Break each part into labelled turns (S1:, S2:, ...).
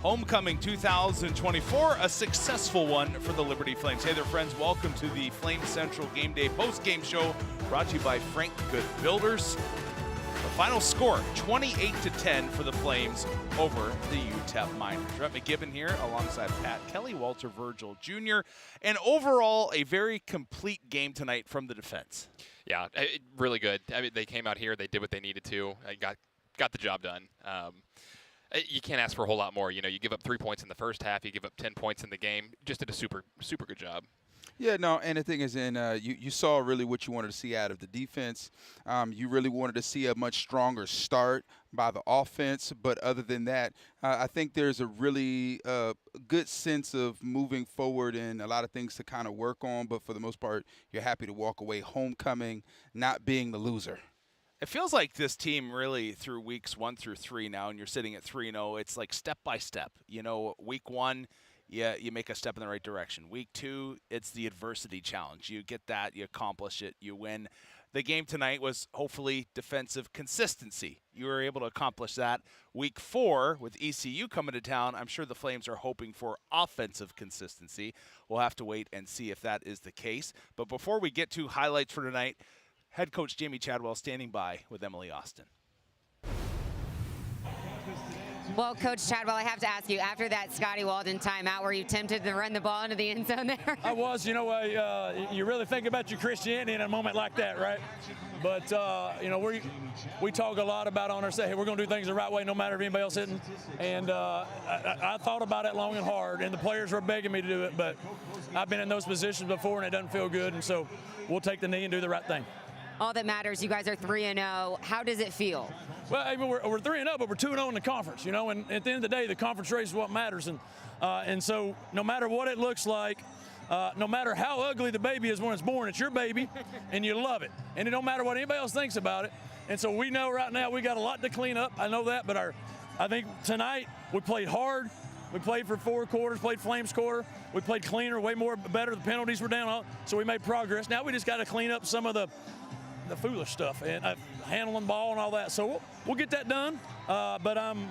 S1: Homecoming 2024, a successful one for the Liberty Flames. Hey there, friends. Welcome to the Flames Central Game Day post-game show brought to you by Frank Good Builders. The final score, 28-10 for the Flames over the UTEP Miners. Rhett McGibbon here alongside Pat Kelly, Walter Virgil Jr., and overall a very complete game tonight from the defense.
S2: Yeah, really good. I mean, they came out here, they did what they needed to, got the job done. You can't ask for a whole lot more. You know, you give up 3 points in the first half, you give up 10 points in the game. Just did a super good job.
S3: Yeah, no, and the thing is, you saw really what you wanted to see out of the defense. You really wanted to see a much stronger start by the offense. But other than that, I think there's a really good sense of moving forward and a lot of things to kind of work on. But for the most part, you're happy to walk away homecoming, not being the loser.
S1: It feels like this team really through weeks 1 through 3 now, and you're sitting at 3-0. It's like step by step. You know, week 1, yeah, you make a step in the right direction. Week 2, it's the adversity challenge. You get that, you accomplish it, you win. The game tonight was hopefully defensive consistency. You were able to accomplish that. Week 4, with ECU coming to town, I'm sure the Flames are hoping for offensive consistency. We'll have to wait and see if that is the case. But before we get to highlights for tonight, head coach Jamie Chadwell standing by with Emily Austin.
S4: Well, Coach Chadwell, I have to ask you, after that Scotty Walden timeout, were you tempted to run the ball into the end zone there?
S5: I was. You know, you really think about your Christianity in a moment like that, right? But, you know, we talk a lot about on our set, hey, we're going to do things the right way no matter if anybody else isn't. And I thought about it long and hard, and the players were begging me to do it. But I've been in those positions before, and it doesn't feel good. And so we'll take the knee and do the right thing.
S4: All that matters, you guys are 3-0. How does it feel?
S5: Well, I mean, we're 3-0, but we're 2-0 in the conference, you know, and at the end of the day, the conference race is what matters. And so no matter what it looks like, no matter how ugly the baby is when it's born, it's your baby, and you love it. And it don't matter what anybody else thinks about it. And so we know right now we got a lot to clean up. I know that, but I think tonight we played hard. We played for 4 quarters, played Flames quarter. We played cleaner, way more better. The penalties were down, so we made progress. Now we just got to clean up some of the foolish stuff and handling ball and all that. So we'll get that done. But I'm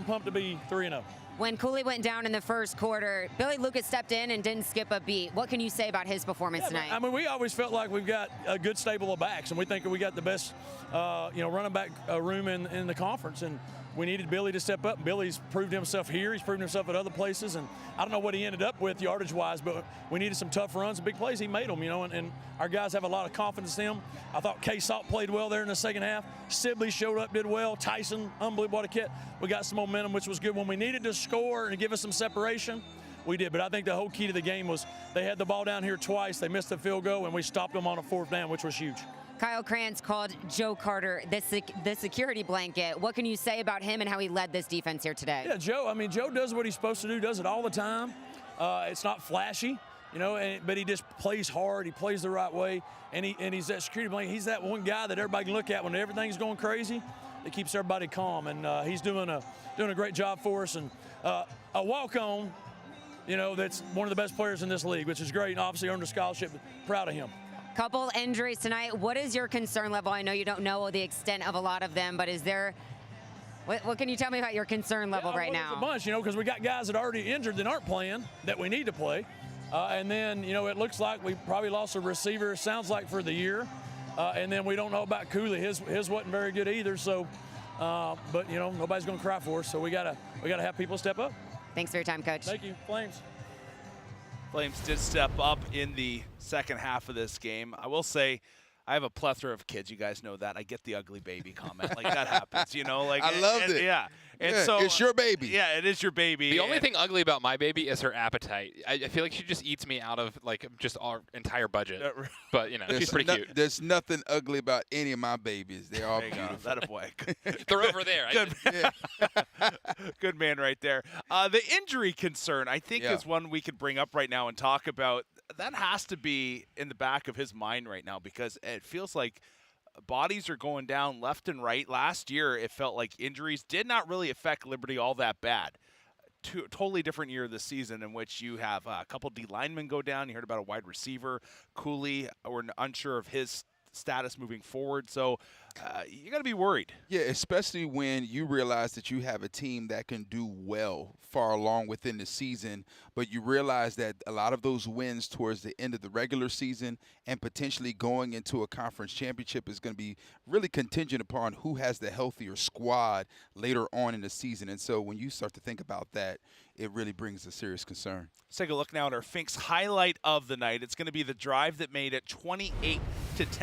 S5: pumped to be 3-0.
S4: When Cooley went down in the first quarter, Billy Lucas stepped in and didn't skip a beat. What can you say about his performance tonight?
S5: I mean, we always felt like we've got a good stable of backs, and we think we got the best, running back room in the conference. And we needed Billy to step up. Billy's proved himself here. He's proven himself at other places. And I don't know what he ended up with yardage-wise, but we needed some tough runs and big plays. He made them, you know, and our guys have a lot of confidence in him. I thought K-Salt played well there in the second half. Sibley showed up, did well. Tyson, unbelievable, what a kid. We got some momentum, which was good. When we needed to score and give us some separation, we did. But I think the whole key to the game was they had the ball down here twice. They missed the field goal, and we stopped them on a 4th down, which was huge.
S4: Kyle Krantz called Joe Carter the security blanket. What can you say about him and how he led this defense here today?
S5: Yeah, Joe does what he's supposed to do, does it all the time. It's not flashy, you know, but he just plays hard. He plays the right way, and he's that security blanket. He's that one guy that everybody can look at when everything's going crazy. It keeps everybody calm, and he's doing a great job for us. And a walk-on, you know, that's one of the best players in this league, which is great. And obviously earned a scholarship. Proud of him.
S4: Couple injuries tonight. What is your concern level? I know you don't know the extent of a lot of them, but is there, what can you tell me about your concern level right now?
S5: It's a bunch, you know, because we got guys that are already injured that aren't playing that we need to play. And then, you know, it looks like we probably lost a receiver, sounds like, for the year. And then we don't know about Cooley. His wasn't very good either. So, but, you know, nobody's going to cry for us. So we gotta have people step up.
S4: Thanks for your time, Coach.
S5: Thank you. Flames.
S1: Flames did step up in the second half of this game. I will say, I have a plethora of kids. You guys know that. I get the ugly baby comment. Like, that happens, you know. Like,
S3: I loved it.
S1: Yeah. And
S3: yeah,
S1: so
S3: it's your baby.
S1: Yeah, it is your baby.
S2: The only thing ugly about my baby is her appetite. I feel like she just eats me out of, like, just our entire budget. But, you know, she's pretty cute.
S3: There's nothing ugly about any of my babies. They're all beautiful.
S1: That a boy.
S2: They're over there.
S1: Good man right there. The injury concern, I think, is one we could bring up right now and talk about. That has to be in the back of his mind right now, because it feels like bodies are going down left and right. Last year, it felt like injuries did not really affect Liberty all that bad. Totally different year this season, in which you have a couple D linemen go down. You heard about a wide receiver, Cooley. We're unsure of his status moving forward. So you got to be worried.
S3: Yeah, especially when you realize that you have a team that can do well far along within the season, but you realize that a lot of those wins towards the end of the regular season and potentially going into a conference championship is going to be really contingent upon who has the healthier squad later on in the season. And so when you start to think about that, it really brings a serious concern.
S1: Let's take a look now at our Finks highlight of the night. It's going to be the drive that made it 28-10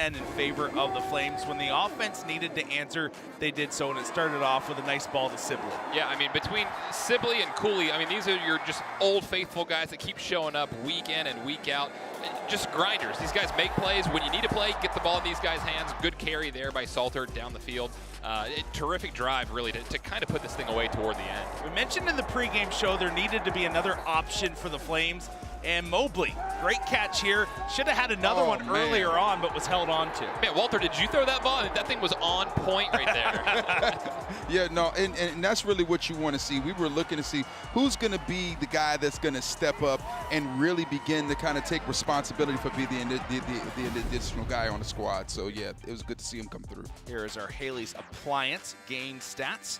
S1: in favor of the Flames. When the offense needed to answer, they did so, and it started off with a nice ball to Sibley.
S2: Yeah, I mean, between Sibley and Cooley, I mean, these are your just old faithful guys that keep showing up week in and week out. Just grinders. These guys make plays. When you need to play, get the ball in these guys' hands. Good carry there by Salter down the field. Terrific drive, really, to kind of put this thing away toward the end.
S1: We mentioned in the pregame show there needed to be another option for the Flames, and Mobley, great catch here. Should have had another one earlier on, but was held on to.
S2: Man, Walter, did you throw that ball? That thing was on point right there.
S3: Yeah, no, and that's really what you want to see. We were looking to see who's going to be the guy that's going to step up and really begin to kind of take responsibility for being the additional guy on the squad. So, yeah, it was good to see him come through.
S1: Here is our Haley's Appliance game stats.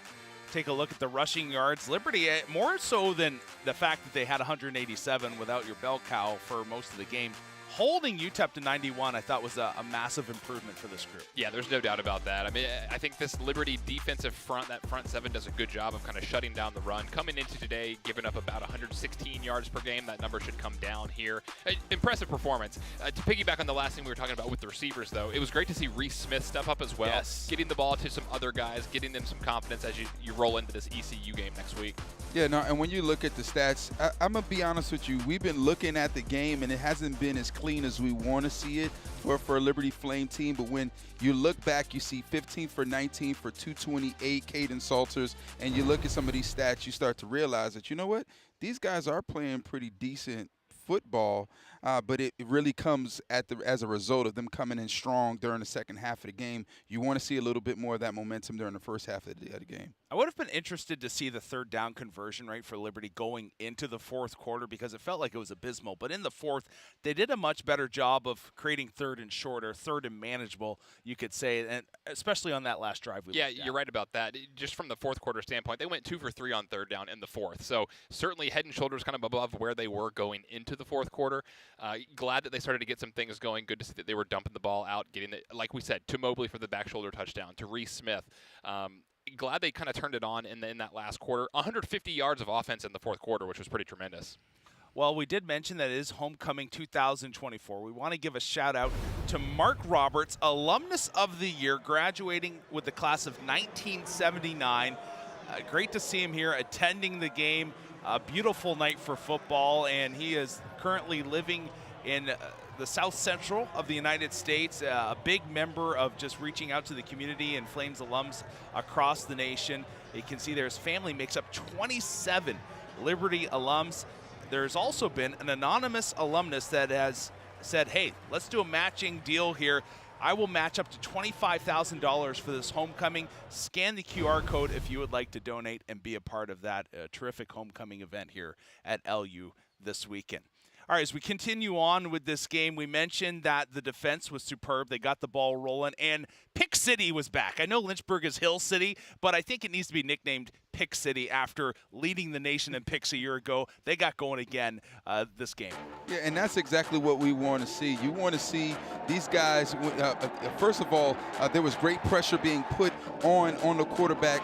S1: Take a look at the rushing yards. Liberty, more so than the fact that they had 187 without your bell cow for most of the game. Holding UTEP to 91, I thought, was a massive improvement for this group.
S2: Yeah, there's no doubt about that. I mean, I think this Liberty defensive front, that front seven, does a good job of kind of shutting down the run. Coming into today, giving up about 116 yards per game. That number should come down here. Impressive performance. To piggyback on the last thing we were talking about with the receivers, though, it was great to see Reese Smith step up as well.
S1: Yes.
S2: Getting the ball to some other guys, getting them some confidence as you roll into this ECU game next week.
S3: Yeah, no, and when you look at the stats, I'm going to be honest with you. We've been looking at the game, and it hasn't been as clean as we want to see it for a Liberty Flame team. But when you look back, you see 15 for 19 for 228 Caden Salters, and you look at some of these stats, you start to realize that, you know what, these guys are playing pretty decent football, but it really comes as a result of them coming in strong during the second half of the game. You want to see a little bit more of that momentum during the first half of the game.
S1: I would have been interested to see the third down conversion rate for Liberty going into the fourth quarter because it felt like it was abysmal. But in the fourth, they did a much better job of creating third and short, or third and manageable, you could say, and especially on that last drive.
S2: Yeah, you're right about that. Just from the fourth quarter standpoint, they went 2 for 3 on third down in the fourth. So certainly head and shoulders kind of above where they were going into the fourth quarter. Glad that they started to get some things going. Good to see that they were dumping the ball out, getting it, like we said, to Mobley for the back shoulder touchdown, to Reese Smith. Glad they kind of turned it on in that last quarter. 150 yards of offense in the fourth quarter, which was pretty tremendous.
S1: Well, we did mention that it is Homecoming 2024. We want to give a shout out to Mark Roberts, alumnus of the year, graduating with the class of 1979. Great to see him here attending the game. A beautiful night for football, and he is currently living in the South Central of the United States, a big member of just reaching out to the community and Flames alums across the nation. You can see there his family makes up 27 Liberty alums. There's also been an anonymous alumnus that has said, hey, let's do a matching deal here. I will match up to $25,000 for this homecoming. Scan the QR code if you would like to donate and be a part of that terrific homecoming event here at LU this weekend. All right, as we continue on with this game, we mentioned that the defense was superb. They got the ball rolling, and Pick City was back. I know Lynchburg is Hill City, but I think it needs to be nicknamed Pick City after leading the nation in picks a year ago. They got going again this game.
S3: Yeah, and that's exactly what we want to see. You want to see these guys, first of all, there was great pressure being put on the quarterback.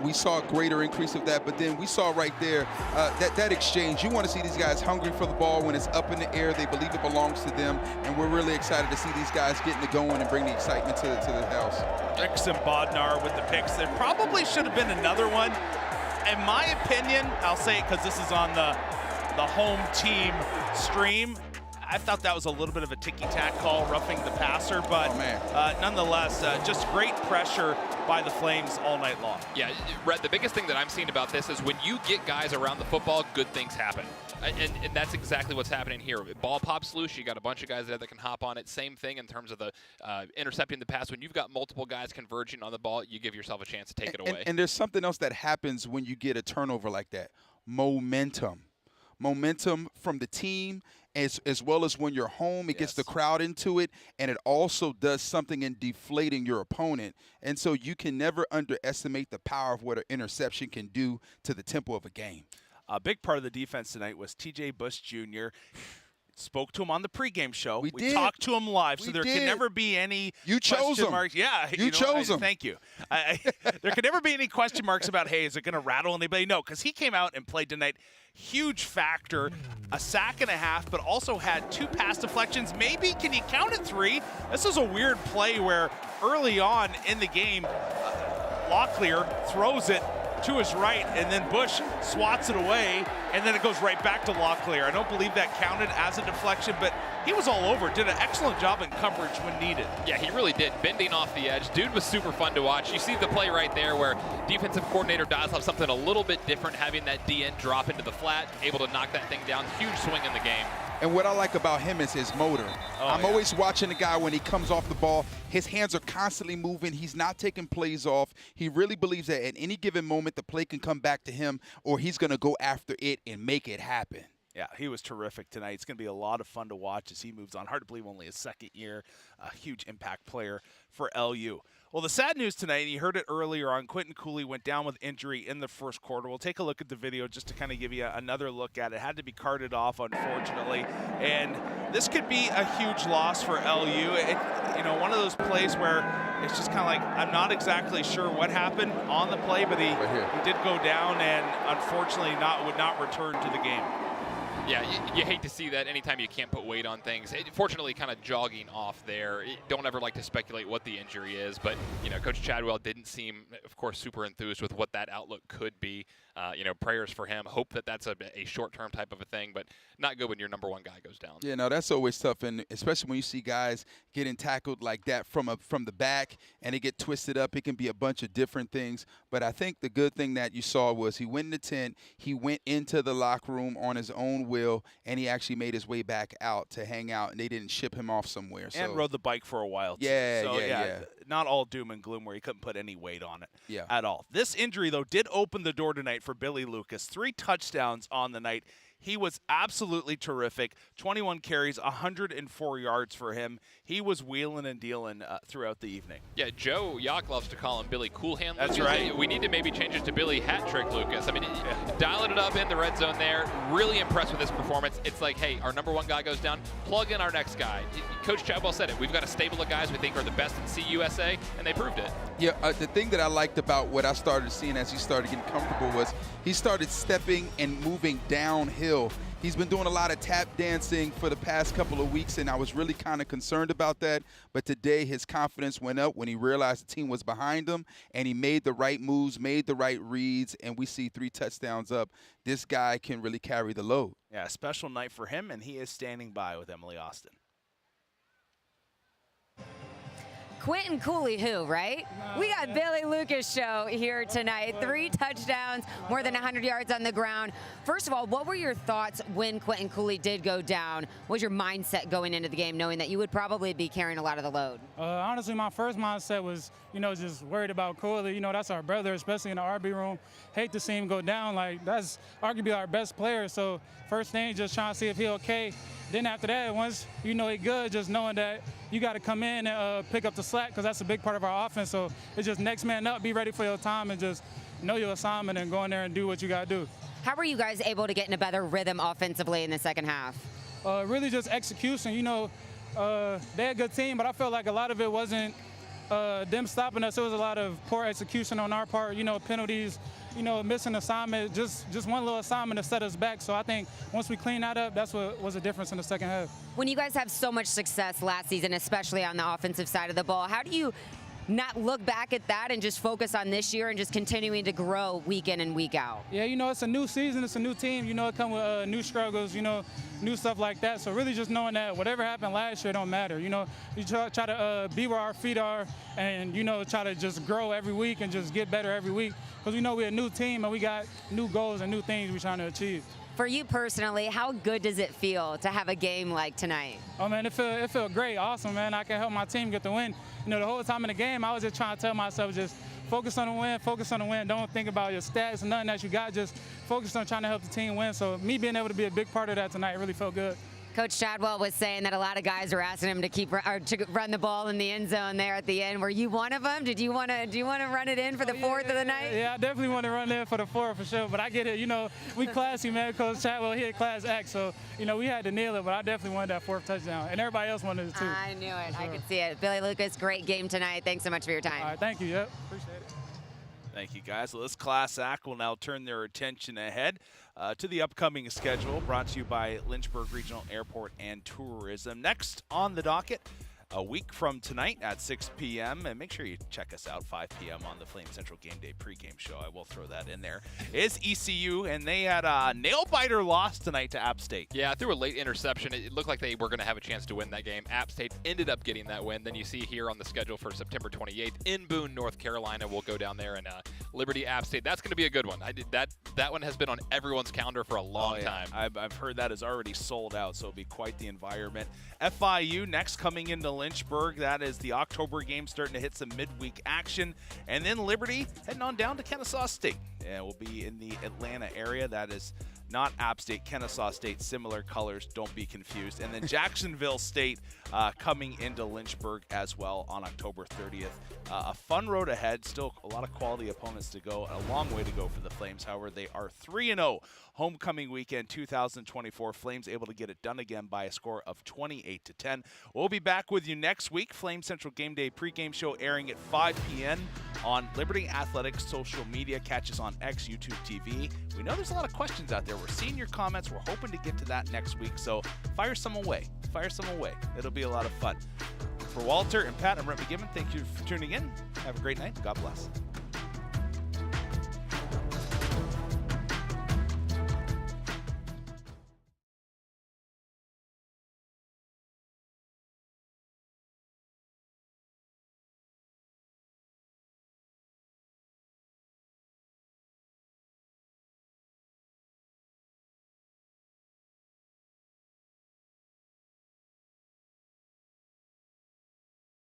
S3: We saw a greater increase of that, but then we saw right there that exchange. You want to see these guys hungry for the ball. When it's up in the air, they believe it belongs to them, and we're really excited to see these guys getting it going and bring the excitement to the house.
S1: Rickson Bodnar with the picks. There probably should have been another one. In my opinion, I'll say it because this is on the home team stream, I thought that was a little bit of a ticky-tack call, roughing the passer, but nonetheless, just great pressure by the Flames all night long.
S2: Yeah, Rhett, the biggest thing that I'm seeing about this is when you get guys around the football, good things happen. And that's exactly what's happening here. Ball pops loose, you got a bunch of guys there that can hop on it. Same thing in terms of the intercepting the pass. When you've got multiple guys converging on the ball, you give yourself a chance to take it away.
S3: And there's something else that happens when you get a turnover like that. Momentum from the team as well as when you're home, it gets the
S1: Yes.
S3: crowd into it, and it also does something in deflating your opponent. And so you can never underestimate the power of what an interception can do to the tempo of a game.
S1: A big part of the defense tonight was T.J. Bush Jr. Spoke to him on the pregame show.
S3: We
S1: We
S3: did.
S1: talked to him live, so
S3: We
S1: there
S3: did.
S1: can never be any
S3: You chose
S1: question
S3: him.
S1: marks. Yeah,
S3: You chose him.
S1: Thank you. There can never be any question marks about, hey, is it going to rattle anybody? No, because he came out and played tonight. Huge factor, a sack and a half, but also had 2 pass deflections. Maybe, can you count it 3? This is a weird play where early on in the game, Locklear throws it to his right, and then Bush swats it away, and then it goes right back to Locklear. I don't believe that counted as a deflection, but he was all over. Did an excellent job in coverage when needed.
S2: Yeah, he really did. Bending off the edge. Dude was super fun to watch. You see the play right there where defensive coordinator does have something a little bit different, having that DN drop into the flat, able to knock that thing down. Huge swing in the game.
S3: And what I like about him is his motor. I'm always watching the guy when he comes off the ball. His hands are constantly moving. He's not taking plays off. He really believes that at any given moment, the play can come back to him, or he's going to go after it and make it happen.
S1: Yeah, he was terrific tonight. It's going to be a lot of fun to watch as he moves on. Hard to believe only his second year. A huge impact player for LU. Well, the sad news tonight, and you heard it earlier on, Quentin Cooley went down with injury in the first quarter. We'll take a look at the video just to kind of give you another look at it. Had to be carted off, unfortunately. And this could be a huge loss for LU. One of those plays where it's just kind of like, I'm not exactly sure what happened on the play, but he did go down and unfortunately would not return to the game.
S2: Yeah, you hate to see that anytime you can't put weight on things. Fortunately, kind of jogging off there. Don't ever like to speculate what the injury is, but, Coach Chadwell didn't seem, of course, super enthused with what that outlook could be. Prayers for him. Hope that that's a short-term type of a thing, but not good when your number 1 guy goes down.
S3: Yeah, no, that's always tough, and especially when you see guys getting tackled like that from the back and they get twisted up. It can be a bunch of different things, but I think the good thing that you saw was he went in the tent, he went into the locker room on his own will, and he actually made his way back out to hang out, and they didn't ship him off somewhere.
S1: And rode the bike for a while, too.
S3: Yeah.
S1: Not all doom and gloom where he couldn't put any weight on it
S3: at
S1: all. This injury, though, did open the door tonight for Billy Lucas. 3 touchdowns on the night. He was absolutely terrific. 21 carries, 104 yards for him. He was wheeling and dealing throughout the evening.
S2: Yeah, Joe Yock loves to call him Billy Cool Hand
S1: That's
S2: Lucas.
S1: right.
S2: We need to maybe change it to Billy Hat Trick Lucas. I mean, dialing it up in the red zone there. Really impressed with his performance. It's like, hey, our number 1 guy goes down, plug in our next guy. Coach Chadwell said it. We've got a stable of guys we think are the best in CUSA, and they proved it.
S3: Yeah, the thing that I liked about what I started seeing as he started getting comfortable was he started stepping and moving downhill. He's been doing a lot of tap dancing for the past couple of weeks, and I was really kind of concerned about that. But today his confidence went up when he realized the team was behind him, and he made the right moves, made the right reads, and we see 3 touchdowns up. This guy can really carry the load.
S1: Yeah, a special night for him, and he is standing by with Emily Austin.
S4: Quentin Cooley, who, right? We got Billy Lucas show here tonight. 3 touchdowns, more than 100 yards on the ground. First of all, what were your thoughts when Quentin Cooley did go down? What was your mindset going into the game, knowing that you would probably be carrying a lot of the load?
S6: Honestly, my first mindset was, just worried about Cooley. That's our brother, especially in the RB room. Hate to see him go down. Like, that's arguably our best player. So first thing, just trying to see if he's okay. Then after that, once you know he's good, just knowing that you got to come in and pick up the slack, because that's a big part of our offense. So it's just next man up, be ready for your time, and just know your assignment and go in there and do what you got to do.
S4: How were you guys able to get in a better rhythm offensively in the second half?
S6: Really just execution. They're a good team, but I felt like a lot of it wasn't them stopping us. It was a lot of poor execution on our part, penalties, missing assignment, just one little assignment to set us back. So I think once we clean that up, that's what was the difference in the second half.
S4: When you guys have so much success last season, especially on the offensive side of the ball, how do you not look back at that and just focus on this year and just continuing to grow week in and week out?
S6: Yeah, it's a new season, it's a new team, it comes with new struggles, new stuff like that. So really just knowing that whatever happened last year don't matter. You try to be where our feet are and, try to just grow every week and just get better every week. Because we're a new team and we got new goals and new things we're trying to achieve.
S4: For you personally, how good does it feel to have a game like tonight?
S6: Oh, man, it felt great, awesome, man. I can help my team get the win. The whole time in the game, I was just trying to tell myself, just focus on the win, Don't think about your stats, nothing that you got. Just focus on trying to help the team win. So me being able to be a big part of that tonight really felt good.
S4: Coach Chadwell was saying that a lot of guys were asking him to run the ball in the end zone there at the end. Were you one of them? Do you want to run it in for the fourth of the night?
S6: Yeah, I definitely want to run in for the fourth for sure. But I get it. You know, we classy, man. Coach Chadwell, he had class act, so you know we had to nail it. But I definitely wanted that fourth touchdown, and everybody else wanted it too.
S4: I knew it.
S6: Sure.
S4: I could see it. Billy Lucas, great game tonight. Thanks so much for your time.
S6: All right, thank you. Yep, appreciate it.
S1: Thank you, guys. Well, this class act will now turn their attention ahead to the upcoming schedule, brought to you by Lynchburg Regional Airport and Tourism. Next on the docket, a week from tonight at 6 p.m. And make sure you check us out 5 p.m. on the Flame Central Game Day pregame show. I will throw that in there. Is ECU, and they had a nail-biter loss tonight to App State.
S2: Yeah, through a late interception, it looked like they were going to have a chance to win that game. App State ended up getting that win. Then you see here on the schedule for September 28th in Boone, North Carolina. We'll go down there and Liberty App State. That's going to be a good one. That one has been on everyone's calendar for a long time.
S1: I've heard that is already sold out, so it'll be quite the environment. FIU next coming into Lynchburg. That is the October game starting to hit some midweek action. And then Liberty heading on down to Kennesaw State. Yeah, we'll be in the Atlanta area. That is not App State, Kennesaw State, similar colors, don't be confused. And then Jacksonville State coming into Lynchburg as well on October 30th. A fun road ahead, still a lot of quality opponents to go, a long way to go for the Flames. However, they are 3-0 homecoming weekend 2024. Flames able to get it done again by a score of 28-10. We'll be back with you next week. Flame Central Game Day pregame show airing at 5 p.m. on Liberty Athletics social media. Catch us on X, YouTube TV. We know there's a lot of questions out there. We're seeing your comments. We're hoping to get to that next week. So fire some away. Fire some away. It'll be a lot of fun. For Walter and Pat, I'm Brent McGibbon. Thank you for tuning in. Have a great night. God bless.